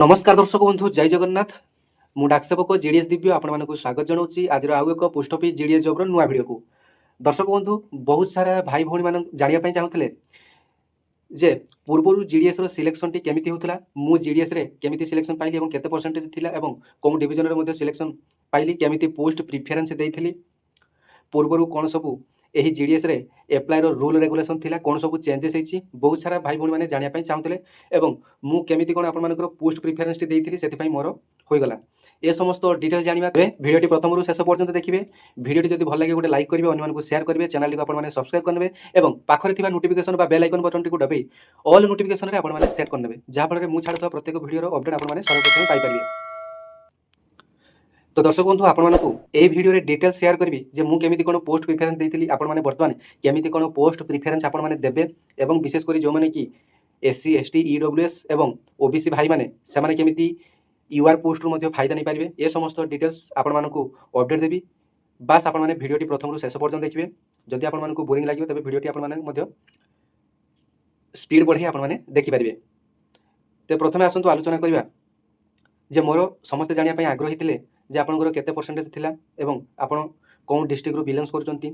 नमस्कार दर्शक बंधु जय जगन्नाथ मु डाकसेवक जीडीएस दिव्य आपण स्वागत जनाऊँगी आज आउ एक पोस्ट ऑफिस जीडीएस जॉब नुआ वीडियो को। दर्शक बंधु बहुत सारा भाई भौणी मान जानापी चाहूले जे पूर्व जीडीएस सिलेक्शन टी केमिति होउतला मु जीडीएस रे केमिति सिलेक्शन पाइली एवं केते परसेंटेज थिला एवं कोन डिवीजन रे मध्ये सिलेक्शन पाइली केमिति पोस्ट प्रिफरेंस देइथिली पूर्व कौन सबू यही जीडीएस रे एप्लायर रूल रेगुलेशन थिला कौन सब चेंजेस होती बहुत सारा भाई भौणी मैंने जानापी चाहूले एवं मु केमिति कौन आपर पोस्ट प्रिफरेंस टी देइथिली सेति मोर होईगला ए समस्त डिटेल जानिबा भिडियोटी प्रथम शेष पर्यंत देखिए भिडियोटी जब भल लगे गोटे लाइक करेंगे अन्य शेयर करेंगे चैनल को आपने सब्सक्राइब करेंगे और पाखरे थिबा नोटिफिकेशन बा बेल आइकन बटन टी को दबाई ऑल नोटिफिकेशन रे आपने सेट करने जहाँफल में मुझे प्रत्येक भिडियो अपडेट आपने सर्वप्रथम पाइपर। तो दर्शक बंधु आपको ये भिडियो डिटेल शेयर करी जे मुझे केमी कौन पोस्ट प्रिफरेंस देती आपने बर्तमान केमी कौन पोस्ट प्रिफरेंस आपने देवे और विशेषकर जो मैंने कि एससी एसटी ईडब्ल्यूएस एवं ओबीसी भाई मैंने से केमी यूआर पोस्ट रू फायदा नहीं पारे ये समस्त डिटेल्स आपको अपडेट देवी बास आपने भिडियोटी प्रथम शेष पर्यटन देखिए जदि आपको बोरिंग लगे तेज भिडियोटी आपने स्पीड बढ़ी आपने देखिपारे। तो प्रथम आसतु आलोचना करवा जे मोर समस्ते जानापी आग्रही थे जे आपंकर केते परसेंटेज थिला एवं आपण कौन डिस्ट्रिक्ट रू बिलोंग्स करचंती।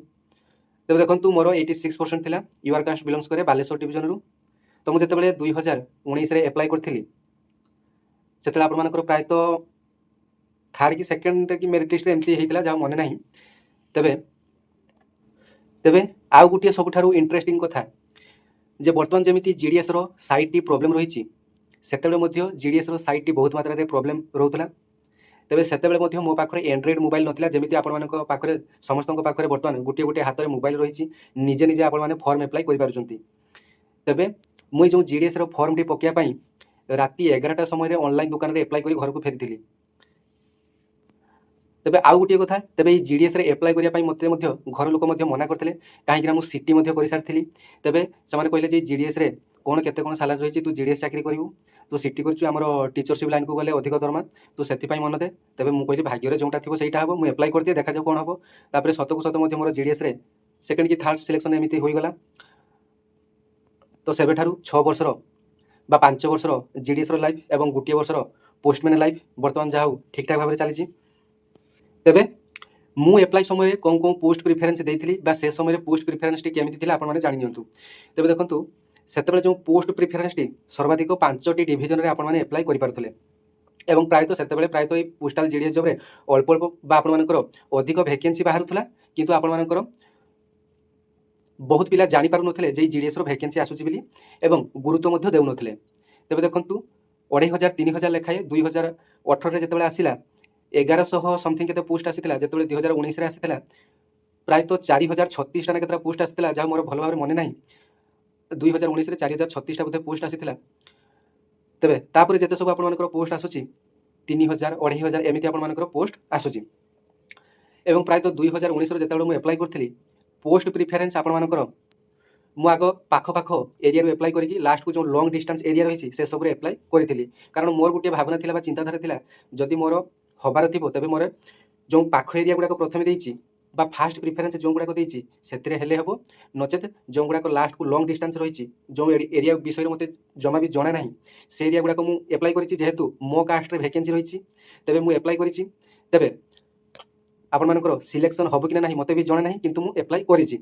तो देखंतु मोर 86% थिला यूआर कास्ट बिलोंग्स करे बालेश्वर डिवीजन रू। तो मुझे जिते 2019 रे एप्लाई करथिली सेतला आपनकर प्रायतः थर्ड कि सेकंड कि मेरिट लिस्ट एमती हेतिला जा मने नाही। तबे तबे आउ गुटिया सबुठारु इंटरेस्टिंग कथा जे वर्तमान जेमिति जीडीएस रो साइट टी प्रॉब्लम रहिछि सेतेबेले मध्य जीडीएस रो साइट टी बहुत मात्रा रे प्रॉब्लम रहउतला। तेज से मो पाखे एंड्रॉइड मोबाइल नाला जमी आपरे समस्त पाखे बर्तमान गोटे गोटे हाथ में मोबाइल रही निजे निजे आपने फर्म एप्लाई करें। तेज मुई जो जीडीएस फर्म टी पकापी राति 11टा समय ऑनलाइन दुकान में एप्लाई कर घर को फेरी। तेज आउ गोटे कथा तेज ये जीडीएस एप्लाई करने मत घर लोक मना करते कहीं मुझे सीटी कर सारी। तेज से कहले जीडीएस कौन केते कौन सालारी रही तू जीडीएस चाकरी करू तू सीटी कर टीचरशिप लाइन को गले अधिक दरमा तू से मन दे। तेज मुझे भाग्य जोटा थी सहीटा हम मुझे एप्लाई करदिए देखा कौन हम तापर सत को सत मोर जीडीएस सेकेंड कि थर्ड सिलेक्शन एमती होगला। तो से 6 वर्षर बा 5 वर्षर जीडीएस लाइफ और गोटे वर्षर पोस्टमैन लाइफ बर्तमान जहाँ ठीक ठाक भाव में चली। तेबे मु एप्लाई समय कौन कौन पोस्ट प्रिफरेंस देती से समय पोस्ट प्रिफरेंस टी केमिति थिला आपन माने जानि नियंतु। तेबे देखंतु सेतेबेले जो पोस्ट प्रिफरेंस टी सर्वाधिक 5टी डिवीजन रे आपन माने एप्लाई करि पारथले एवं प्रायतः सेतेबेले प्रायतः पोस्टाल जीडीएस जॉब रे अल्प अल्प बा आपन मानकर अधिक वैकेंसी बाहरुथला किंतु आपन मानकर बहुत पिला जानि पारु नथले जे जीडीएस रो वैकेंसी आसुची बिली एवं गुरुत्व मध्ये देउ नथले। तेबे देखंतु 2500 3000 लेखाए 2018 रे जेतेबेले आसिला 1100 समथिंग केते पोस्ट आसीतिला जेतेबेले 2019 रे आसीतिला प्रायतः 4036 टा केते पोस्ट आसीतिला जा मोर भल भाबरे मने नाही 2019 रे 4036 टा बोधे पोस्ट आसीतिला। तेबे तापर जेते सब आपन पोस्ट आसुची 3000 2500 एमिति आपन मानकर पोस्ट आसुची एवं प्रायतः 2019 रो जेतेबेले मु एप्लाई करथिली पोस्ट प्रिफरेंस आपन मानकर मु आग पाख पाख एरिया रो एप्लाई करिकि लास्ट को जो लॉन्ग डिस्टेंस एरिया रही से सब एप्लाई करथिली कारण मोर गोटे भावना थिला बा चिंताधारा थिला जदि मोर हबार थिबो तबे मोर जो पाख एरिया गुडा प्रथम देइछि बा फास्ट प्रिफरेंस जो गुडा देइछि सेतिरे हेले हबो नचेत जो गुडा लास्ट को लॉन्ग डिस्टेंस रही जो एरिया विषय मते जमा भी जना नाही से एरिया गुडा मु एप्लाई करिछि जेहेतु मो कास्ट रे वैकेंसी रही तेबे मु एप्लाई करिछि। तेबे आपन मानकर सिलेक्शन हबो कि नाही मते भी जना नाही किंतु मु एप्लाई करिछि।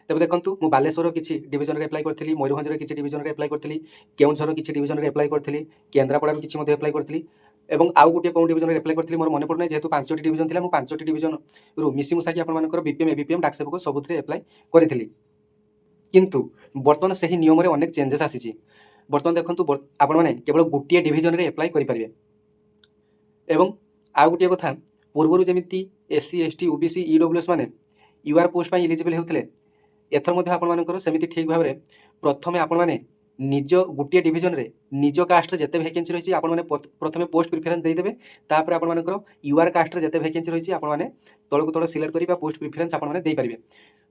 तेबे देखंतु मु बालेश्वर किछि डिवीजन रे एप्लाई करथिली मयूरभंज रे किछि डिवीजन रे एप्लाई करथिली केउंझर किछि डिवीजन रे एप्लाई करथिली केन्द्रापड़ा रो किछि मते एप्लाई करथिली एवं आउ गोटे कौन डिवीजन एप्लाई करथिली मोर मने पड़ नै जेहेतु 5टी डिवीजन थिला मु 5टी डिवीजन रु मिसी मुसाकी आपन मानकर बीपीएम एबीपीएम डाकसेवक सबुथरे एप्लाई करथिली किंतु वर्तमान सही नियम रे अनेक चेंजेस आसीछि। वर्तमान देखंतु आपन माने केवल गोटिए डिवीजन रे एप्लाई करि परिबे एवं आउ गोटे कथा पूर्वरु जेमिति एससी एसटी ओबीसी ईडब्ल्यूएस माने यूआर पोस्ट पई एलिजिबल हेउथले एथर मध्य आपन मानकर सेमिति ठीक भाव में प्रथमे आपन माने निज गोटे डिवीजन रे निज कास्ट रे जेते वैकेंसी रही आपन माने प्रथमे पोस्ट प्रिफरेंस दे देबे तापर आपन मानकर यूआर कास्ट रे जेते वैकेंसी रही आपन माने तळको तळ सिलेक्ट करी बा पोस्ट प्रिफरेंस आपन माने दे परिबे।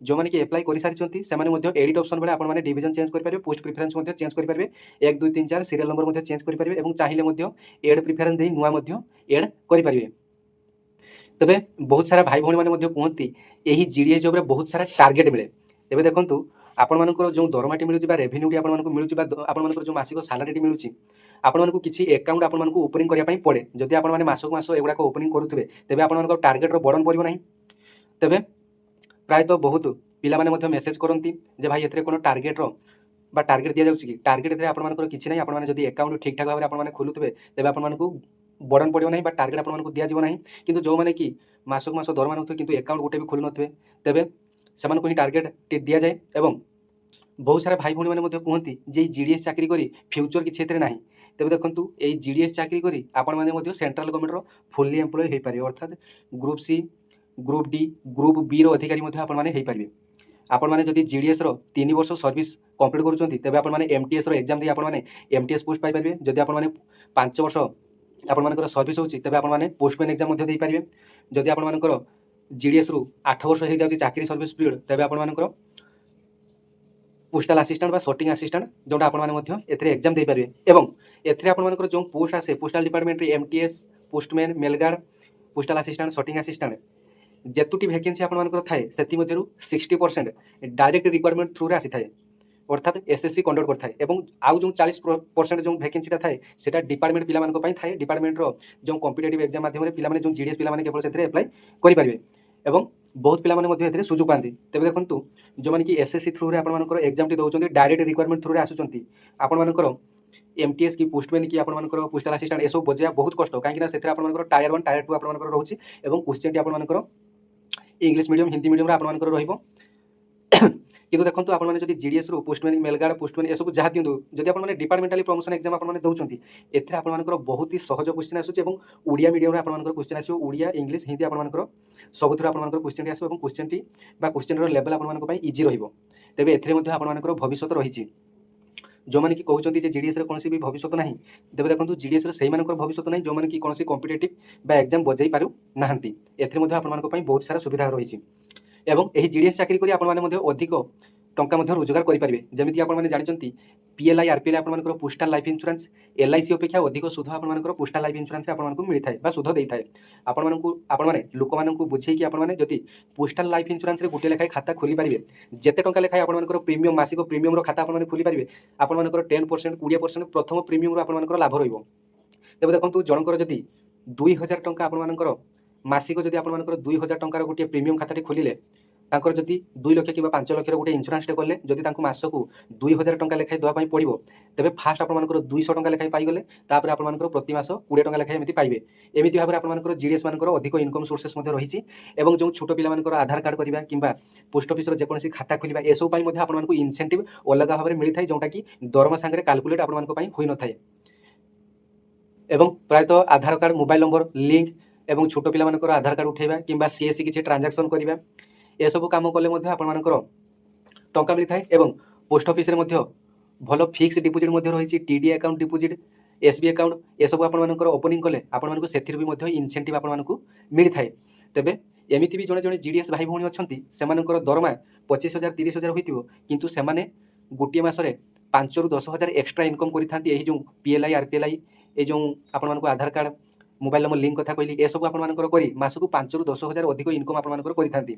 जो माने कि एप्लाई करि सारिचंती से माने मध्य एडिट ऑप्शन बेले आपन माने डिवीजन चेंज करि परिबे पोस्ट प्रिफरेंस मध्य चेंज करि परिबे 1 2 3 4 सीरियल नंबर मध्य चेंज करि परिबे एवं चाहिले मध्य एड प्रिफरेंस देई नुवा मध्य एड करि परिबे। तबे बहुत सारा भाई भौणी माने मध्य कहंती एही जीडीएस जॉब रे बहुत सारा टारगेट मिले। तेबे देखंतु ଆପଣମାନଙ୍କର ଯେଉଁ ଦରମାଟି ମିଳୁଛି ବା ରେଭିନ୍ୟୁଟି ଆପଣମାନଙ୍କୁ ମିଳୁଛି ବା ଆପଣମାନଙ୍କର ଯେଉଁ ମାସିକ ସାଲାରୀଟି ମିଳୁଛି, ଆପଣମାନଙ୍କୁ କିଛି ଆକାଉଣ୍ଟ ଆପଣମାନଙ୍କୁ ଓପନିଂ କରିବା ପାଇଁ ପଡ଼େ। ଯଦି ଆପଣମାନେ ମାସକୁ ମାସ ଏଗୁଡ଼ାକ ଓପନିଂ କରୁଥିବେ, ତେବେ ଆପଣଙ୍କର ଟାର୍ଗେଟର ବର୍ଡ଼ନ ପଡ଼ିବ ନାହିଁ। ତେବେ ପ୍ରାୟତଃ ବହୁତ ପିଲାମାନେ ମଧ୍ୟ ମେସେଜ କରନ୍ତି ଯେ ଭାଇ ଏଥିରେ କ'ଣ ଟାର୍ଗେଟର ବା ଟାର୍ଗେଟ ଦିଆଯାଉଛି କି? ଟାର୍ଗେଟ ଏଥିରେ ଆପଣମାନଙ୍କର କିଛି ନାହିଁ। ଆପଣମାନେ ଯଦି ଆକାଉଣ୍ଟ ଠିକ୍ଠାକ୍ ଭାବରେ ଆପଣମାନେ ଖୋଲୁଥିବେ, ତେବେ ଆପଣମାନଙ୍କୁ ବର୍ଡ଼ନ ପଡ଼ିବ ନାହିଁ ବା ଟାର୍ଗେଟ ଆପଣମାନଙ୍କୁ ଦିଆଯିବ ନାହିଁ। କିନ୍ତୁ ଯେଉଁମାନେ କି ମାସକୁ ମାସ ଦରମା ନେଉଥିବେ କିନ୍ତୁ ଆକାଉଣ୍ଟ ଗୋଟେ ବି ଖୋଲୁନଥିବେ, ତେବେ ସେମାନଙ୍କୁ ହିଁ ଟାର୍ଗେଟଟି ଦିଆଯାଏ। ଏବଂ ବହୁତ ସାରା ଭାଇ ଭଉଣୀମାନେ ମଧ୍ୟ କୁହନ୍ତି ଯେ ଏଇ ଜିଡ଼ିଏସ୍ ଚାକିରି କରି ଫ୍ୟୁଚର କିଛି ଏଥିରେ ନାହିଁ। ତେବେ ଦେଖନ୍ତୁ, ଏଇ ଜିଡ଼ିଏସ୍ ଚାକିରି କରି ଆପଣମାନେ ମଧ୍ୟ ସେଣ୍ଟ୍ରାଲ ଗଭର୍ଣ୍ଣମେଣ୍ଟର ଫୁଲି ଏମ୍ପ୍ଲୟ ହୋଇପାରିବେ, ଅର୍ଥାତ୍ group C, group D, group ବିର ଅଧିକାରୀ ମଧ୍ୟ ଆପଣମାନେ ହୋଇପାରିବେ। ଆପଣମାନେ ଯଦି ଜିଡ଼ିଏସ୍ର 3 ବର୍ଷ ସର୍ଭିସ୍ କମ୍ପ୍ଲିଟ୍ କରୁଛନ୍ତି, ତେବେ ଆପଣମାନେ MTSର ଏକ୍ଜାମ୍ ଦେଇ ଆପଣମାନେ MTS ପୋଷ୍ଟ ପାଇପାରିବେ। ଯଦି ଆପଣମାନେ 5 ବର୍ଷ ଆପଣମାନଙ୍କର ସର୍ଭିସ୍ ହେଉଛି, ତେବେ ଆପଣମାନେ ପୋଷ୍ଟମ୍ୟାନ୍ ଏକ୍ଜାମ୍ ମଧ୍ୟ ଦେଇପାରିବେ। ଯଦି ଆପଣମାନଙ୍କର ଜିଡ଼ିଏସ୍ରୁ 8 ବର୍ଷ ହୋଇଯାଉଛି ଚାକିରି ସର୍ଭିସ୍ ପିରିୟଡ଼, ତେବେ ଆପଣମାନଙ୍କର পোস্টাল ଆସିଷ୍ଟାଣ୍ଟ ବା ସର୍ଟିଂ ଆସିଷ୍ଟାଣ୍ଟ ଯେଉଁଟା ଆପଣମାନେ ମଧ୍ୟ ଏଥିରେ ଏକ୍ଜାମ୍ ଦେଇପାରିବେ। ଏବଂ ଏଥିରେ ଆପଣମାନଙ୍କର ଯେଉଁ ପୋଷ୍ଟ ଆସେ ପୋଷ୍ଟାଲ ଡିପାର୍ଟମେଣ୍ଟରେ MTS, postman, mail guard, postal assistant, sorting assistant, ଯେତୋଟି ଭ୍ୟାକେନ୍ସି ଆପଣମାନଙ୍କର ଥାଏ ସେଥିମଧ୍ୟରୁ 60% ଡାଇରେକ୍ଟ ରିକ୍ୱାରମେଣ୍ଟ ଥ୍ରୁରେ ଆସିଥାଏ, ଅର୍ଥାତ୍ SSC କଣ୍ଡକ୍ଟ କରିଥାଏ। ଏବଂ ଆଉ ଯେଉଁ 40% ଯେଉଁ ଭ୍ୟାକେନ୍ସିଟା ଥାଏ ସେଇଟା ଡିପାର୍ଟମେଣ୍ଟ ପିଲାମାନଙ୍କ ପାଇଁ ଥାଏ। ଡିପାର୍ଟମେଣ୍ଟର ଯେଉଁ କମ୍ପିଟେଟିଭ୍ ଏକ୍ଜାମ୍ ମାଧ୍ୟମରେ ପିଲାମାନେ ଯେଉଁ GDS ପିଲାମାନେ କେବଳ ସେଥିରେ ଆପ୍ଲାଏ କରିପାରିବେ ଏବଂ ବହୁତ ପିଲାମାନେ ମଧ୍ୟ ଏଥିରେ ସୁଯୋଗ ପାଆନ୍ତି। ତେବେ ଦେଖନ୍ତୁ, ଯେଉଁମାନେ କି SSC ଥ୍ରୁରେ ଆପଣମାନଙ୍କର ଏକ୍ଜାମ୍ଟି ଦେଉଛନ୍ତି, ଡାଇରେକ୍ଟ ରିକ୍ୱାରମେଣ୍ଟ ଥ୍ରୁରେ ଆସୁଛନ୍ତି, ଆପଣମାନଙ୍କର MTS କି ପୋଷ୍ଟମ୍ୟାନ୍ କି ଆପଣମାନଙ୍କର ପୋଷ୍ଟାଲ ଆସିଷ୍ଟାଣ୍ଟ ଏସବୁ ବଜାଇବା ବହୁତ କଷ୍ଟ, କାହିଁକିନା ସେଥିରେ ଆପଣମାନଙ୍କର Tier 1, Tier 2 ଆପଣମାନଙ୍କର ରହୁଛି ଏବଂ କ୍ୱେଶ୍ଚିନ୍ଟି ଆପଣମାନଙ୍କର ଇଂଲିଶ ମିଡ଼ିୟମ୍, ହିନ୍ଦୀ ମିଡ଼ିୟମ୍ରେ ଆପଣମାନଙ୍କର ରହିବ। କିନ୍ତୁ ଦେଖନ୍ତୁ, ଆପଣମାନେ ଯଦି ଜିଡ଼ିଏସ୍ରୁ ପୋଷ୍ଟମ୍ୟାନ୍, ମେଲଗାର୍ଡ଼, ପୋଷ୍ଟମ୍ୟାନ୍ ଏସବୁ ଯାହା ଦିଅନ୍ତୁ, ଯଦି ଆପଣମାନେ ଡିପାର୍ଟମେଣ୍ଟାଲି ପ୍ରମୋସନ୍ ଏକ୍ଜାମ୍ ଆପଣମାନେ ଦେଉଛନ୍ତି, ଏଥିରେ ଆପଣମାନଙ୍କର ବହୁତ ହି ସହଜ କ୍ୱେଶ୍ଚିନ୍ ଆସୁଛି ଏବଂ ଓଡ଼ିଆ ମିଡ଼ିୟମ୍ରେ ଆପଣମାନଙ୍କର କ୍ୱେଶ୍ଚିନ୍ ଆସିବ। ଓଡ଼ିଆ, ଇଂଲିଶ, ହିନ୍ଦୀ ଆପଣମାନଙ୍କର ସବୁଥିରୁ ଆପଣମାନଙ୍କର କ୍ୱେଶ୍ଚିନ୍ଟି ଆସିବ ଏବଂ କ୍ୱେଶ୍ଚିନ୍ଟି ବା କ୍ୱେଶ୍ଚିନ୍ର ଲେଭେଲ୍ ଆପଣମାନଙ୍କ ପାଇଁ ଇଜି ରହିବ। ତେବେ ଏଥିରେ ମଧ୍ୟ ଆପଣମାନଙ୍କର ଭବିଷ୍ୟତ ରହିଛି। ଯେଉଁମାନେ କି କହୁଛନ୍ତି ଯେ ଜିଡ଼ିଏସ୍ରେ କୌଣସି ବି ଭବିଷ୍ୟତ ନାହିଁ, ତେବେ ଦେଖନ୍ତୁ, ଜିଡ଼ିଏସ୍ରେ ସେଇମାନଙ୍କର ଭବିଷ୍ୟତ ନାହିଁ ଯେଉଁମାନେ କି କୌଣସି କମ୍ପିଟେଟିଭ୍ ବା ଏକ୍ଜାମ୍ ବଜାଇ ପାରୁନାହାନ୍ତି। ଏଥିରେ ମଧ୍ୟ ଆପଣମାନଙ୍କ ପାଇଁ ବହୁତ ସାରା ସୁବିଧା ରହିଛି ଏବଂ ଏହି ଜିଡ଼ିଏସ୍ ଚାକିରି କରି ଆପଣମାନେ ମଧ୍ୟ ଅଧିକ ଟଙ୍କା ମଧ୍ୟ ରୋଜଗାର କରିପାରିବେ। ଯେମିତି ଆପଣମାନେ ଜାଣିଛନ୍ତି, PLI, RPLI ଆପଣମାନଙ୍କର ପୋଷ୍ଟାଲ ଲାଇଫ୍ ଇନ୍ସୁରାନ୍ସ, LIC ଅପେକ୍ଷା ଅଧିକ ସୁଧ ଆପଣମାନଙ୍କର ପୋଷ୍ଟାଲ ଲାଇଫ୍ ଇନ୍ସୁରାନ୍ସରେ ଆପଣମାନଙ୍କୁ ମିଳିଥାଏ ବା ସୁଧ ଦେଇଥାଏ। ଆପଣମାନେ ଲୋକମାନଙ୍କୁ ବୁଝେଇକି ଆପଣମାନେ ଯଦି ପୋଷ୍ଟାଲ ଲାଇଫ୍ ଇନ୍ସୁରାନ୍ସରେ ଗୋଟିଏ ଲେଖାଏଁ ଖାତା ଖୋଲିପାରିବେ, ଯେତେ ଟଙ୍କା ଲେଖାଏଁ ଆପଣମାନଙ୍କର ପ୍ରିମିୟମ୍, ମାସିକ ପ୍ରିମିୟମ୍ର ଖାତା ଆପଣମାନେ ଖୋଲିପାରିବେ, ଆପଣମାନଙ୍କର 10%, 20% ପ୍ରଥମ ପ୍ରିମିୟମ୍ରୁ ଆପଣମାନଙ୍କର ଲାଭ ରହିବ। ତେବେ ଦେଖନ୍ତୁ, ଜଣଙ୍କର ଯଦି 2000 ଟଙ୍କା ଆପଣମାନଙ୍କର ମାସିକ, ଯଦି ଆପଣମାନଙ୍କର 2000 ଟଙ୍କାର ଗୋଟିଏ ପ୍ରିମିୟମ୍ ଖାତାଟି ଖୋଲିଲେ, ତାଙ୍କର ଯଦି 2 ଲକ୍ଷ କିମ୍ବା 5 ଲକ୍ଷର ଗୋଟେ ଇନ୍ସୁରାନ୍ସଟେ କଲେ, ଯଦି ତାଙ୍କୁ ମାସକୁ 2000 ଟଙ୍କା ଲେଖାଏଁ ଦେବା ପାଇଁ ପଡ଼ିବ, ତେବେ ଫାଷ୍ଟ ଆପଣମାନଙ୍କର 200 ଟଙ୍କା ଲେଖାଏଁ ପାଇଗଲେ, ତାପରେ ଆପଣମାନଙ୍କର ପ୍ରତି ମାସ 20 ଟଙ୍କା ଲେଖାଏଁ ଏମିତି ପାଇବେ। ଏମିତି ଭାବରେ ଆପଣମାନଙ୍କର ଜିଡ଼ିଏସ୍ ମାନଙ୍କର ଅଧିକ ଇନକମ୍ ସୋର୍ସେସ୍ ମଧ୍ୟ ରହିଛି। ଏବଂ ଯେଉଁ ଛୋଟ ପିଲାମାନଙ୍କର ଆଧାର କାର୍ଡ଼ କରିବା କିମ୍ବା ପୋଷ୍ଟ ଅଫିସର ଯେକୌଣସି ଖାତା ଖୋଲିବା, ଏସବୁ ପାଇଁ ମଧ୍ୟ ଆପଣମାନଙ୍କୁ ଇନସେଣ୍ଟିଭ୍ ଅଲଗା ଭାବରେ ମିଳିଥାଏ, ଯେଉଁଟାକି ଦରମା ସାଙ୍ଗରେ କାଲକୁଲେଟ୍ ଆପଣମାନଙ୍କ ପାଇଁ ହୋଇନଥାଏ। ଏବଂ ପ୍ରାୟତଃ ଆଧାର କାର୍ଡ଼, ମୋବାଇଲ୍ ନମ୍ବର ଲିଙ୍କ୍ ଏବଂ ଛୋଟ ପିଲାମାନଙ୍କର ଆଧାର କାର୍ଡ଼ ଉଠାଇବା କିମ୍ବା CSC କିଛି ଟ୍ରାଞ୍ଜାକ୍ସନ୍ କରିବା, ଏସବୁ କାମ କଲେ ମଧ୍ୟ ଆପଣମାନଙ୍କର ଟଙ୍କା ମିଳିଥାଏ। ଏବଂ ପୋଷ୍ଟ ଅଫିସରେ ମଧ୍ୟ ଭଲ ଫିକ୍ସ ଡିପୋଜିଟ୍ ମଧ୍ୟ ରହିଛି। TD account deposit, SB account, ଏସବୁ ଆପଣମାନଙ୍କର ଓପନିଂ କଲେ ଆପଣମାନଙ୍କୁ ସେଥିରୁ ବି ମଧ୍ୟ ଇନସେଣ୍ଟିଭ୍ ଆପଣମାନଙ୍କୁ ମିଳିଥାଏ। ତେବେ ଏମିତି ବି ଜଣେ ଜଣେ ଜିଡ଼ିଏସ୍ ଭାଇ ଭଉଣୀ ଅଛନ୍ତି, ସେମାନଙ୍କର ଦରମା 25,000, 30,000 ହୋଇଥିବ, କିନ୍ତୁ ସେମାନେ ଗୋଟିଏ ମାସରେ 5,000 ରୁ 10,000 ଏକ୍ସଟ୍ରା ଇନକମ୍ କରିଥାନ୍ତି। ଏହି ଯେଉଁ PLI, RPLI, এই ଯେଉଁ ଆପଣମାନଙ୍କୁ ଆଧାର କାର୍ଡ଼, ମୋବାଇଲ୍ ନମ୍ବର ଲିଙ୍କ୍ କଥା କହିଲି, ଏସବୁ ଆପଣମାନଙ୍କର କରି ମାସକୁ 5,000 ରୁ 10,000 ଅଧିକ ଇନକମ୍ ଆପଣମାନଙ୍କର କରିଥାନ୍ତି।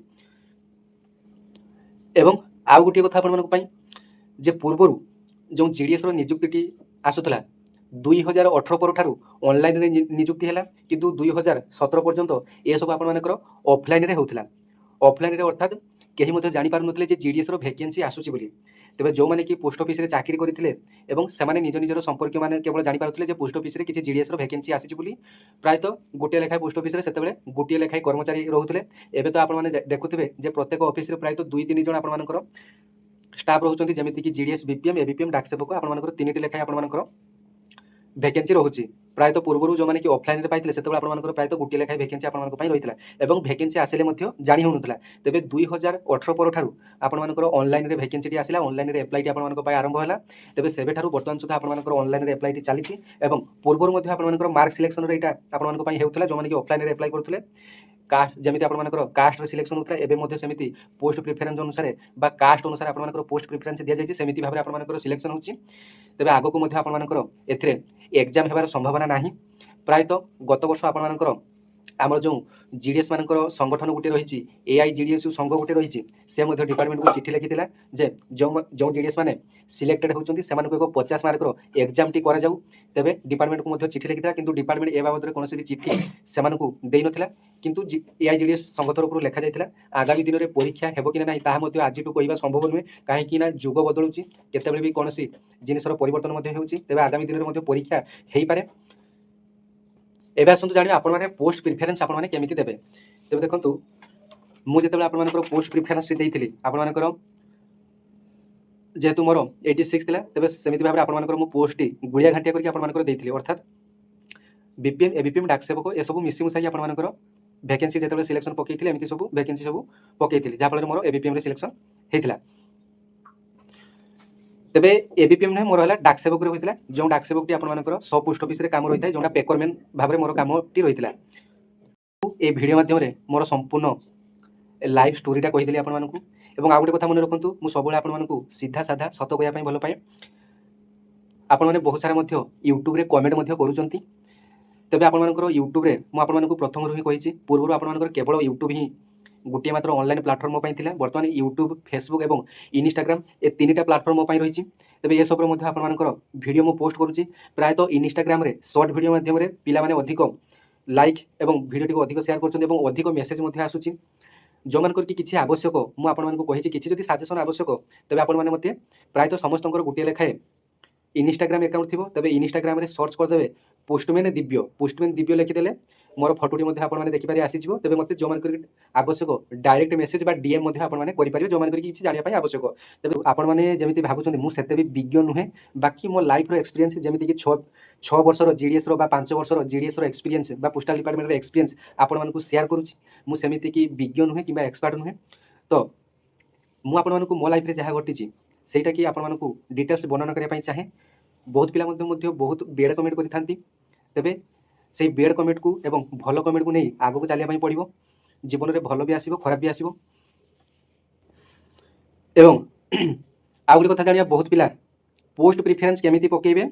ଏବଂ ଆଉ ଗୋଟିଏ କଥା ଆପଣମାନଙ୍କ ପାଇଁ, ଯେ ପୂର୍ବରୁ ଯେଉଁ ଜିଡ଼ିଏସ୍ର ନିଯୁକ୍ତିଟି ଆସୁଥିଲା, 2018 ପରଠାରୁ ଅନଲାଇନ୍ରେ ନିଯୁକ୍ତି ହେଲା, କିନ୍ତୁ 2017 ପର୍ଯ୍ୟନ୍ତ ଏସବୁ ଆପଣମାନଙ୍କର ଅଫଲାଇନ୍ରେ ହେଉଥିଲା। ଅଫଲାଇନ୍ରେ ଅର୍ଥାତ୍ କେହି ମଧ୍ୟ ଜାଣିପାରୁନଥିଲେ ଯେ ଜିଡ଼ିଏସ୍ର ଭ୍ୟାକେନ୍ସି ଆସୁଛି ବୋଲି। ତେବେ ଯେଉଁମାନେ କି ପୋଷ୍ଟ ଅଫିସରେ ଚାକିରି କରିଥିଲେ ଏବଂ ସେମାନେ ନିଜ ନିଜର ସମ୍ପର୍କୀୟମାନେ କେବଳ ଜାଣିପାରୁଥିଲେ ଯେ ପୋଷ୍ଟ ଅଫିସରେ କିଛି ଜିଡ଼ିଏସ୍ର ଭ୍ୟାକେନ୍ସି ଆସିଛି ବୋଲି। ପ୍ରାୟତଃ ଗୋଟିଏ ଲେଖାଏଁ ପୋଷ୍ଟ ଅଫିସରେ ସେତେବେଳେ ଗୋଟିଏ ଲେଖାଏଁ କର୍ମଚାରୀ ରହୁଥିଲେ। ଏବେ ତ ଆପଣମାନେ ଦେଖୁଥିବେ ଯେ ପ୍ରତ୍ୟେକ ଅଫିସରେ ପ୍ରାୟତଃ 2-3 ଜଣ ଆପଣମାନଙ୍କର ଷ୍ଟାଫ୍ ରହୁଛନ୍ତି, ଯେମିତିକି ଜିଡ଼ିଏସ୍, BPM, ABPM, ଡାକ ସେବକ, ଆପଣମାନଙ୍କର 3ଟି ଲେଖାଏଁ ଆପଣମାନଙ୍କର ଭ୍ୟାକେନ୍ସି ରହୁଛି। ପ୍ରାୟତଃ ପୂର୍ବରୁ ଯେଉଁମାନେ କି ଅଫଲାଇନ୍ରେ ପାଇଥିଲେ, ସେତେବେଳେ ଆପଣମାନଙ୍କର ପ୍ରାୟତଃ ଗୋଟିଏ ଲେଖାଏଁ ଭ୍ୟାକେନ୍ସି ଆପଣମାନଙ୍କ ପାଇଁ ରହିଥିଲା ଏବଂ ଭ୍ୟାକେନ୍ସି ଆସିଲେ ମଧ୍ୟ ଜାଣି ହେଉନଥିଲା। ତେବେ 2018 ପରଠାରୁ ଆପଣମାନଙ୍କର ଅନଲାଇନ୍ରେ ଭ୍ୟାକେନ୍ସିଟି ଆସିଲା, ଅନଲାଇନ୍ରେ ଆପ୍ଲାଇଟି ଆପଣମାନଙ୍କ ପାଇଁ ଆରମ୍ଭ ହେଲା। ତେବେ ସେବେଠାରୁ ବର୍ତ୍ତମାନ ସୁଦ୍ଧା ଆପଣମାନଙ୍କର ଅନଲାଇନ୍ରେ ଆପ୍ଲାଇଟି ଚାଲିଛି ଏବଂ ପୂର୍ବରୁ ମଧ୍ୟ ଆପଣମାନଙ୍କର ମାର୍କ ସିଲେକ୍ସନ୍ରେ ଏଇଟା ଆପଣମାନଙ୍କ ପାଇଁ ହେଉଥିଲା, ଯେଉଁମାନେ କି ଅଫଲାଇନ୍ରେ ଆପ୍ଲାଏ କରୁଥିଲେ। କାଷ୍ଟ, ଯେମିତି ଆପଣମାନଙ୍କର କାଷ୍ଟରେ ସିଲେକ୍ସନ୍ ହେଉଥିଲା, ଏବେ ମଧ୍ୟ ସେମିତି ପୋଷ୍ଟ ପ୍ରିଫରେନ୍ସ ଅନୁସାରେ ବା କାଷ୍ଟ ଅନୁସାରେ ଆପଣମାନଙ୍କର ପୋଷ୍ଟ ପ୍ରିଫରେନ୍ସ ଦିଆଯାଇଛି, ସେମିତି ଭାବରେ ଆପଣମାନଙ୍କର ସିଲେକ୍ସନ୍ ହେଉଛି। ତେବେ ଆଗକୁ ମଧ୍ୟ ଆପଣମାନଙ୍କର ଏଥିରେ ଏକ୍ଜାମ୍ ହେବାର ସମ୍ଭାବନା ନାହିଁ। ପ୍ରାୟତଃ ଗତ ବର୍ଷ ଆପଣମାନଙ୍କର ଆମର ଯେଉଁ ଜିଡିଏସ୍ ମାନଙ୍କର ସଂଗଠନ ଗୋଟିଏ ରହିଛି, AIGDSU ସଂଘ ଗୋଟିଏ ରହିଛି, ସେ ମଧ୍ୟ ଡିପାର୍ଟମେଣ୍ଟକୁ ଚିଠି ଲେଖିଥିଲା ଯେ ଯେଉଁ ଜିଡିଏସ୍ ମାନେ ସିଲେକ୍ଟେଡ୍ ହେଉଛନ୍ତି ସେମାନଙ୍କୁ ଏକ 50 ମାର୍କର ଏକ୍ଜାମଟି କରାଯାଉ। ତେବେ ଡିପାର୍ଟମେଣ୍ଟକୁ ମଧ୍ୟ ଚିଠି ଲେଖିଥିଲା, କିନ୍ତୁ ଡିପାର୍ଟମେଣ୍ଟ ଏ ବାବଦରେ କୌଣସି ବି ଚିଠି ସେମାନଙ୍କୁ ଦେଇନଥିଲା। କିନ୍ତୁ AIGDS ସଂଘ ତରଫରୁ ଲେଖାଯାଇଥିଲା ଆଗାମୀ ଦିନରେ ପରୀକ୍ଷା ହେବ କି ନାହିଁ ତାହା ମଧ୍ୟ ଆଜିଠୁ କହିବା ସମ୍ଭବ ନୁହେଁ, କାହିଁକି ନା ଯୁଗ ବଦଳୁଛି, କେତେବେଳେ ବି କୌଣସି ଜିନିଷର ପରିବର୍ତ୍ତନ ମଧ୍ୟ ହେଉଛି। ତେବେ ଆଗାମୀ ଦିନରେ ମଧ୍ୟ ପରୀକ୍ଷା ହେଇପାରେ। ଏବେ ଆସନ୍ତୁ ଜାଣିବା ଆପଣମାନେ ପୋଷ୍ଟ ପ୍ରିଫରେନ୍ସ ଆପଣମାନେ କେମିତି ଦେବେ। ତେବେ ଦେଖନ୍ତୁ, ମୁଁ ଯେତେବେଳେ ଆପଣମାନଙ୍କର ପୋଷ୍ଟ ପ୍ରିଫରେନ୍ସ ଦେଇଥିଲି, ଆପଣମାନଙ୍କର ଯେହେତୁ ମୋର 86 ଥିଲା, ତେବେ ସେମିତି ଭାବରେ ଆପଣମାନଙ୍କର ମୁଁ ପୋଷ୍ଟଟି ଗୁଳିଆ ଘାଣ୍ଟିଆ କରିକି ଆପଣମାନଙ୍କର ଦେଇଥିଲି, ଅର୍ଥାତ୍ BPM ABPM ଡାକ ସେବକ ଏସବୁ ମିଶିମୁଶାଇ ଆପଣମାନଙ୍କର ଭ୍ୟାକେନ୍ସି ଯେତେବେଳେ ସିଲେକ୍ସନ୍ ପକେଇଥିଲି, ଏମିତି ସବୁ ଭ୍ୟାକେନ୍ସି ସବୁ ପକେଇଥିଲି, ଯାହାଫଳରେ ମୋର ABPMରେ ସିଲେକ୍ସନ୍ ହେଇଥିଲା। ତେବେ ABPM ନୁହେଁ, ମୋର ହେଲା ଡାକ ସେବକରେ ହୋଇଥିଲା। ଯେଉଁ ଡାକ ସେବକଟି ଆପଣମାନଙ୍କର ସବ୍ ପୋଷ୍ଟ ଅଫିସରେ କାମ ରହିଥାଏ, ଯେଉଁଟା ପେକରମ୍ୟାନ୍ ଭାବରେ ମୋର କାମଟି ରହିଥିଲା। এই ভিডিও মাধ্যমে মোর সম্পূর্ণ লাইভ স্টোরিটা কহিদেলি আপনার। এবং আউ গোটে কথা মনে রাখতু, মু সবুলে আপনার সিধা সাধা সত কহিবা ভাল পায়ে। আপনার বহু সারা ইউট্যুবে কমেন্ট করুচার। তবে আপনার ইউট্যুবে মু আপনার প্রথমর হি কী, পূর্বর আপনার কেবল ইউট্যুব হি গোটিয়ে মাত্র অনলাইন প্লাটফর্ম মো লা। বর্তমান ইউট্যুব, ফেসবুক এবং ইনস্টাগ্রাম এ তিনটা প্লাটফর্ম মো রয়েছে। তবে এসবুর মধ্যে আপনার ভিডিও মু পোস্ট করুছি। প্রায়তঃ ইনস্টাগ্রামে সর্ট ভিডিও মাধ্যমে পিলা মানে অধিক লাইক এবং ভিডিওটি অধিক সেয়ার করছেন এবং অধিক মেসেজ মধ্যে আসুচি। ଯେଉଁମାନଙ୍କର କି କିଛି ଆବଶ୍ୟକ, ମୁଁ ଆପଣମାନଙ୍କୁ କହିଛି କିଛି ଯଦି ସାଜେସନ୍ ଆବଶ୍ୟକ, ତେବେ ଆପଣମାନେ ମୋତେ ପ୍ରାୟତଃ ସମସ୍ତଙ୍କର ଗୋଟିଏ ଲେଖାଏଁ ଇନଷ୍ଟାଗ୍ରାମ ଆକାଉଣ୍ଟ ଥିବ। ତେବେ ଇନଷ୍ଟାଗ୍ରାମରେ ସର୍ଚ୍ଚ କରିଦେବେ ପୋଷ୍ଟମ୍ୟାନ୍ ଦିବ୍ୟ ଲେଖିଦେଲେ ମୋର ଫଟୋଟି ମଧ୍ୟ ଆପଣମାନେ ଦେଖିପାରି ଆସିଯିବ। ତେବେ ମୋତେ ଯେଉଁମାନଙ୍କର ଆବଶ୍ୟକ ଡାଇରେକ୍ଟ ମେସେଜ ବା DM ମଧ୍ୟ ଆପଣମାନେ କରିପାରିବେ, ଯେଉଁମାନଙ୍କର କିଛି ଜାଣିବା ପାଇଁ ଆବଶ୍ୟକ। ତେବେ ଆପଣମାନେ ଯେମିତି ଭାବୁଛନ୍ତି ମୁଁ ସେତେ ବି ବିଜ୍ଞ ନୁହେଁ, ବାକି ମୋ ଲାଇଫ୍ର ଏକ୍ସପିରିଏନ୍ସ ଯେମିତିକି 6 ବର୍ଷର GDSର ବା 5 ବର୍ଷର GDSର ଏକ୍ସପିରିଏନ୍ସ ବା ପୋଷ୍ଟାଲ ଡିପାର୍ଟମେଣ୍ଟର ଏକ୍ସପିରିଏନ୍ସ ଆପଣମାନଙ୍କୁ ସେୟାର କରୁଛି। ମୁଁ ସେମିତିକି ବିଜ୍ଞ ନୁହେଁ କିମ୍ବା ଏକ୍ସପର୍ଟ ନୁହେଁ। ତ ମୁଁ ଆପଣମାନଙ୍କୁ ମୋ ଲାଇଫ୍ରେ ଯାହା ଘଟିଛି ସେଇଟା କି ଆପଣମାନଙ୍କୁ ଡିଟେଲ୍ସ ବର୍ଣ୍ଣନା କରିବା ପାଇଁ ଚାହେଁ। ବହୁତ ପିଲା ମଧ୍ୟ ବହୁତ ବେଡ଼ କମେଣ୍ଟ କରିଥାନ୍ତି। ତେବେ সেই ବେଡ଼ କମେଣ୍ଟକୁ ଏବଂ ଭଲ କମେଣ୍ଟକୁ ନେଇ ଆଗକୁ ଚାଲିବା ପାଇଁ ପଡ଼ିବ। ଜୀବନରେ ଭଲ ବି ଆସିବ, ଖରାପ ବି ଆସିବ। ଏବଂ ଆଉ ଗୋଟେ କଥା ଜାଣିବା, ବହୁତ ପିଲା পোস্ট প্রিফরেন্স কেমিতি পকাইবে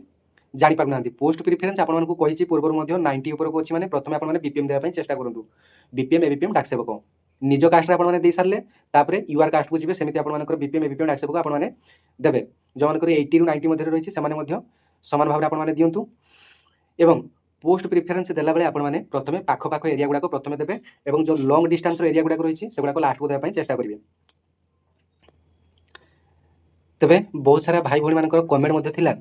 জাঁপার না। পোস্ট প্রিফরেন্স আপনার কী পূর্বর 90 উপরক অছি, মানে প্রথমে আপনার BPM দেওয়া চেষ্টা করুন। BPM ABPM ডাক সেবক নিজ কাস্টরে আপনার দিয়ে সারে, তাপরে UR কাস্টকু যাবে, সেমি আপনার BPM ABPM ডাক সেবক আপনার দেবে। যে 80 ରୁ 90 মধ্যে রয়েছে সে সমান ভাবে আপনার দিও। এবং পোস্ট প্রিফরেন্স দেলা বেড়ে আপনার প্রথমে পাখ এরিয়া গুড়াক প্রথমে দেবে এবং যে লং ডিস্টান্সর এরিয়া গুড়াক রয়েছে সেগুলো লাস্টକୁ দেওয়া চেষ্টা করবে। তেবে বহুত সারা ভাই ভী মানকর কমেন্ট মধ্যে লা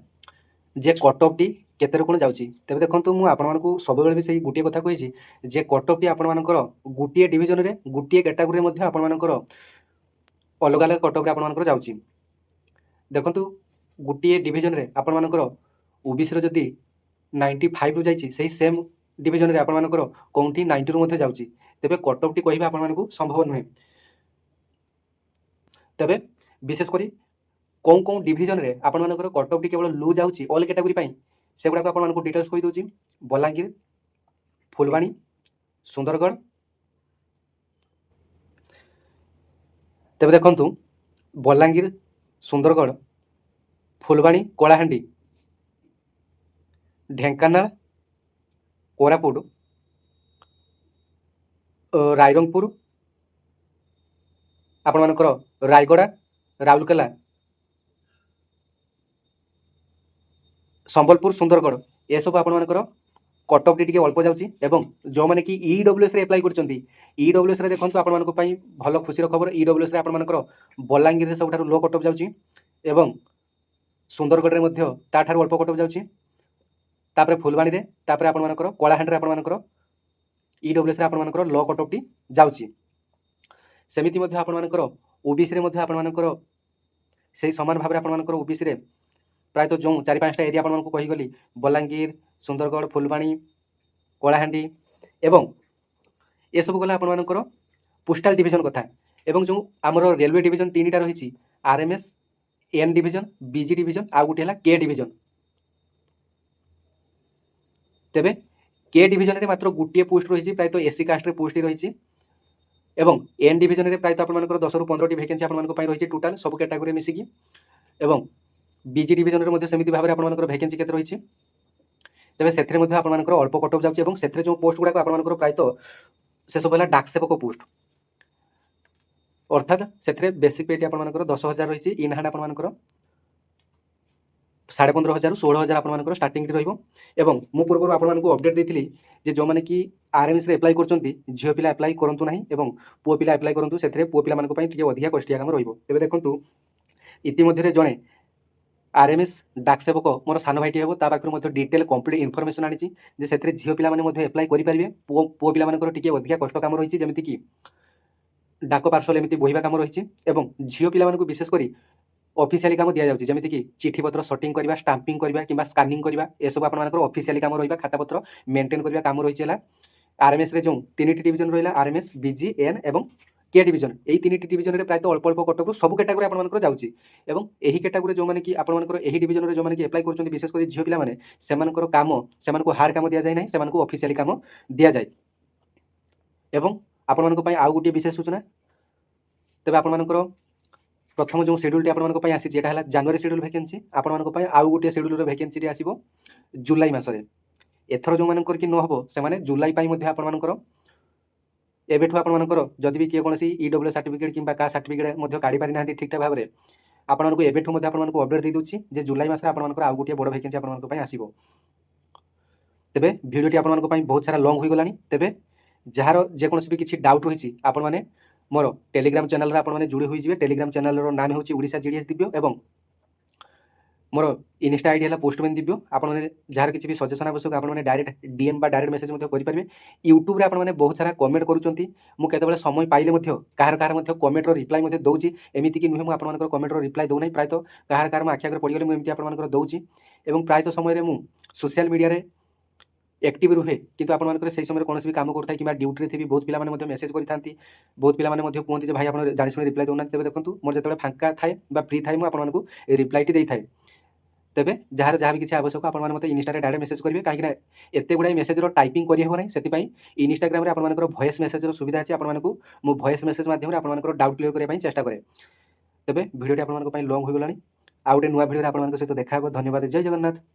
যে কট অফটি কেতের কোণ যাচ্ছি। তেবে দেখুন, মু আপনার সবুলে বি সেই গোটিয়ে কথা কইছি যে কট অফটি আপনার গোটিয়ে ডিভিজনের গোটিয়ে ক্যাটাগোরি মধ্যে আপনার অলগ অলগ কট অফরে আপনার যাচ্ছি। দেখুন, গোটিয়ে ডিভিজনের আপনার OBCর যদি 95 রু যাই, সেই সেম ডিভিজনের আপনার কোটি 90 রু মধ্যে যাচ্ছি, তেবে কট অফটি কহবা আপনার সম্ভব নুহে। তেবে বিশেষ করে কেউ কেউ ডিভিজনের আপনার কট অফটি কেবল লু যাচ্ছি অল ক্যাটাগোরি সেগুড়া আপনার ডিটেल्स কই দেছি। বলাঙ্গীর, ফুলবাণী, সুন্দরগড়। তেবে দেখুন, বলাঙ্গীর, সুন্দরগড়, ফুলবাণী, কলাহান্ডি, ঢেঙ্কানাল, কোরাপুট, রায়রংপুর, আপনার রায়গড়া, রাউরকেলা, সম্বলপুর, সুন্দরগড় এসব আপনার কট অফটি টিকে অল্প যাচ্ছি। এবং যে কি EWSরে এপ্লাই করছেন, EWSরে দেখুন আপনার ভালো খুশির খবর, EWSরে আপনার বলাঙ্গীরে সবুঠার লো কট অফ যাচ্ছি এবং সুন্দরগড়ে মধ্যে তাঠার অল্প কট অফ যাচ্ছি। তাপরে ফুলবাণীরে, তাপরে আপনার কলাহান্ডিরে আপনার EWSরে আপনার লো কট অফটি যাচ্ছি। সেমিতি আপনার OBCরে আপনার সেই সমান ভাবে আপনার OBCরে প্রায়তঃ যে 4-5টা এরিয়া আপনার কহিগলি বলাঙ্গীর, সুন্দরগড়, ফুলবাণী, কলাহান্ডি এবং এসব গলা আপনার পোস্টাল ডিভিজন কথা। এবং যে আমার রেলওয়ে ডিভিজন 3টা রয়েছে, RMS, N division, BG division, আউ গোটে হল K ডিভিজন। তেবে K ডিভিজনের মাত্র গোটিয়ে পোস্ট রয়েছে, প্রায়তঃ SC কাস্টরে পোস্টটি রয়েছে। এবং N ডিভিজনের প্রায়তঃ আপনার 10 ରୁ 15টি ভ্যাকেন্সি আপনার রয়েছে টোটাল সবু ক্যাটাগোরি মিশিকি। এবং BG ডিভিজনের মধ্যে সেমিতি ভাবে আপনার ভ্যাকেন্সি কেতে রয়েছে ତେବେ ସେଥିରେ ମଧ୍ୟ ଆପଣମାନଙ୍କର ଅଳ୍ପ କଟ୍ ଅଫ୍ ଯାଉଛି ଏବଂ ସେଥିରେ ଯେଉଁ ପୋଷ୍ଟ ଗୁଡ଼ାକ ଆପଣମାନଙ୍କର ପ୍ରାୟତଃ ସେସବୁ ହେଲା ଡାକ ସେବକ ପୋଷ୍ଟ, ଅର୍ଥାତ୍ ସେଥିରେ ବେସିକ୍ ପେଟି ଆପଣମାନଙ୍କର 10,000 ରହିଛି, ଇନ୍ ହ୍ୟାଣ୍ଡ ଆପଣମାନଙ୍କର 15,500ରୁ 16,000 ଆପଣମାନଙ୍କର ଷ୍ଟାର୍ଟିଂରେ ରହିବ। ଏବଂ ମୁଁ ପୂର୍ବରୁ ଆପଣମାନଙ୍କୁ ଅପଡେଟ୍ ଦେଇଥିଲି ଯେ ଯେଉଁମାନେ କି ଆର୍ଏମ୍ଏସ୍ରେ ଆପ୍ଲାଏ କରୁଛନ୍ତି ଝିଅ ପିଲା ଆପ୍ଲାଏ କରନ୍ତୁ ନାହିଁ ଏବଂ ପୁଅ ପିଲା ଆପ୍ଲାଏ କରନ୍ତୁ, ସେଥିରେ ପୁଅ ପିଲାମାନଙ୍କ ପାଇଁ ଟିକେ ଅଧିକା କଷ୍ଟିଆ କାମ ରହିବ। ତେବେ ଦେଖନ୍ତୁ ଇତିମଧ୍ୟରେ ଜଣେ ଆର୍ଏମ୍ଏସ୍ ଡାକ ସେବକ ମୋର ସାନ ଭାଇଟି ହେବ, ତା ପାଖରୁ ମଧ୍ୟ ଡିଟେଲ୍ କମ୍ପ୍ଲିଟ୍ ଇନଫର୍ମେସନ୍ ଆଣିଛି ଯେ ସେଥିରେ ଝିଅ ପିଲାମାନେ ମଧ୍ୟ ଆପ୍ଲାଏ କରିପାରିବେ। ପୁଅ ପିଲାମାନଙ୍କର ଟିକେ ଅଧିକା କଷ୍ଟ କାମ ରହିଛି, ଯେମିତିକି ଡାକ ପାର୍ସଲ ଏମିତି ବୋହିବା କାମ ରହିଛି ଏବଂ ଝିଅ ପିଲାମାନଙ୍କୁ ବିଶେଷ କରି ଅଫିସିଆଲି କାମ ଦିଆଯାଉଛି, ଯେମିତିକି ଚିଠିପତ୍ର ସଟିଂ କରିବା, ଷ୍ଟାମ୍ପିଂ କରିବା କିମ୍ବା ସ୍କାନିଂ କରିବା, ଏସବୁ ଆପଣମାନଙ୍କର ଅଫିସିଆଲି କାମ ରହିବା, ଖାତାପତ୍ର ମେଣ୍ଟେନ୍ କରିବା କାମ ରହିଛି। ହେଲା ଆର୍ଏମ୍ଏସ୍ରେ ଯେଉଁ 3ଟି ଡିଭିଜନ ରହିଲା ଆର୍ଏମ୍ଏସ୍, ବିଜି, ଏନ୍ ଏବଂ କେ ଡିଭିଜନ, এই 3ଟି ଡିଭିଜନରେ ପ୍ରାୟତଃ ଅଳ୍ପ ଅଳ୍ପ କଟଅଫ୍ ସବୁ କ୍ୟାଟାଗୋରୀ ଆପଣମାନଙ୍କର ଯାଉଛି ଏବଂ ଏହି କ୍ୟାଟାଗୋରୀ ଯେଉଁମାନେ କି ଆପଣମାନଙ୍କର ଏହି ଡିଭିଜନରେ ଯେଉଁମାନେ କି ଆପ୍ଲାଏ କରୁଛନ୍ତି ବିଶେଷ କରି ଝିଅ ପିଲାମାନେ, ସେମାନଙ୍କର କାମ ସେମାନଙ୍କୁ ହାର୍ଡ଼ କାମ ଦିଆଯାଏ ନାହିଁ, ସେମାନଙ୍କୁ ଅଫିସିଆଲି କାମ ଦିଆଯାଏ। ଏବଂ ଆପଣମାନଙ୍କ ପାଇଁ ଆଉ ଗୋଟିଏ ବିଶେଷ ସୂଚନା, ତେବେ ଆପଣମାନଙ୍କର ପ୍ରଥମ ଯେଉଁ ସେଡ୍ୟୁଲଟି ଆପଣମାନଙ୍କ ପାଇଁ ଆସିଛି ଏଟା ହେଲା ଜାନୁଆରୀ ସେଡ୍ୟୁଲ ଭ୍ୟାକେନ୍ସି, ଆପଣମାନଙ୍କ ପାଇଁ ଆଉ ଗୋଟିଏ ସେଡ୍ୟୁଲର ଭ୍ୟାକେନ୍ସିଟି ଆସିବ ଜୁଲାଇ ମାସରେ। ଏଥର ଯେଉଁମାନଙ୍କର କି ନ ହେବ ସେମାନେ ଜୁଲାଇ ପାଇଁ ମଧ୍ୟ ଆପଣମାନଙ୍କର ଏବେଠୁ ଆପଣମାନଙ୍କର ଯଦି ବି କିଏ କୌଣସି ଇଡବ୍ଲ୍ୟୁ ସାର୍ଟିଫିକେଟ୍ କିମ୍ବା କାଷ୍ଟ ସାର୍ଟିଫିକେଟ୍ ମଧ୍ୟ କାଢ଼ି ପାରିନାହାନ୍ତି ଠିକ୍ଠାକ୍ ଭାବରେ, ଆପଣମାନଙ୍କୁ ଏବେଠୁ ମଧ୍ୟ ଆପଣମାନଙ୍କୁ ଅପଡେଟ୍ ଦେଇଦେଉଛି ଯେ ଜୁଲାଇ ମାସରେ ଆପଣମାନଙ୍କର ଆଉ ଗୋଟିଏ ବଡ଼ ଭ୍ୟାକେନ୍ସି ଆପଣମାନଙ୍କ ପାଇଁ ଆସିବ। ତେବେ ଭିଡ଼ିଓଟି ଆପଣମାନଙ୍କ ପାଇଁ ବହୁତ ସାରା ଲଙ୍ଗ ହୋଇଗଲାଣି। ତେବେ ଯାହାର ଯେକୌଣସି ବି କିଛି ଡାଉଟ୍ ରହିଛି ଆପଣମାନେ ମୋର ଟେଲିଗ୍ରାମ ଚ୍ୟାନେଲରେ ଆପଣମାନେ ଯୋଡ଼ି ହୋଇଯିବେ। ଟେଲିଗ୍ରାମ ଚ୍ୟାନେଲର ନାମ ହେଉଛି ଓଡ଼ିଶା ଜିଡିଏସ୍ ଦିବ୍ୟ ଏବଂ ମୋର ଇନଷ୍ଟା ଆଇଡି ହେଲା ପୋଷ୍ଟମ୍ୟାନ୍ ଦିବ୍ୟ। ଆପଣମାନେ ଯାହାର କିଛି ବି ସଜେସନ୍ ଆବଶ୍ୟକ ଆପଣମାନେ ଡାଇରେକ୍ଟ DM ବା ଡାଇରେକ୍ଟ ମେସେଜ ମଧ୍ୟ କରିପାରିବେ। ୟୁଟ୍ୟୁବରେ ଆପଣମାନେ ବହୁତ ସାରା କମେଣ୍ଟ କରୁଛନ୍ତି, ମୁଁ କେତେବେଳେ ସମୟ ପାଇଲେ ମଧ୍ୟ କାହାର ମଧ୍ୟ କମେଣ୍ଟର ରିପ୍ଲାଏ ମଧ୍ୟ ଦେଉଛି। ଏମିତିକି ନୁହେଁ ମୁଁ ଆପଣମାନଙ୍କର କମେଣ୍ଟର ରିପ୍ଲାଏ ଦେଉନାହିଁ, ପ୍ରାୟତଃ କାହାର ମୋ ଆଖି ଆଗରେ ପଡ଼ିଗଲେ ମୁଁ ଏମିତି ଆପଣମାନଙ୍କର ଦେଉଛି ଏବଂ ପ୍ରାୟତଃ ସମୟରେ ମୁଁ ସୋସିଆଲ ମିଡ଼ିଆରେ एक्टिव रुहे, किंतु आपंकर से समय कौन भी कम करता कि ड्यूटी थी बहुत पिला मेसेज करती, बहुत पिला कहते भाई आप जाशुणी रिप्लाई दौना। तेज देखो मोर जो फांका थाए फ्री थाए मुझे रिप्लाईटी दे थाए। तेबे जार जहाँ भी किसी आवश्यक आप इनस्टा डायरेक्ट मेसेज करेंगे, कहीं एत गुड़ाई मेसेजर टाइपिंग करना से इनस्टाग्राम आप वॉइस मेसेजर सुविधा अच्छी, आपको मुझे वॉइस मेसेज मध्यम आप डाउट क्लियर करने चेष्टा करें। तेबे भिडियोटी आप लंग होगा, आउ गोटे नुआ भिडियो आप सहित देखा। धन्यवाद। जय जगन्नाथ।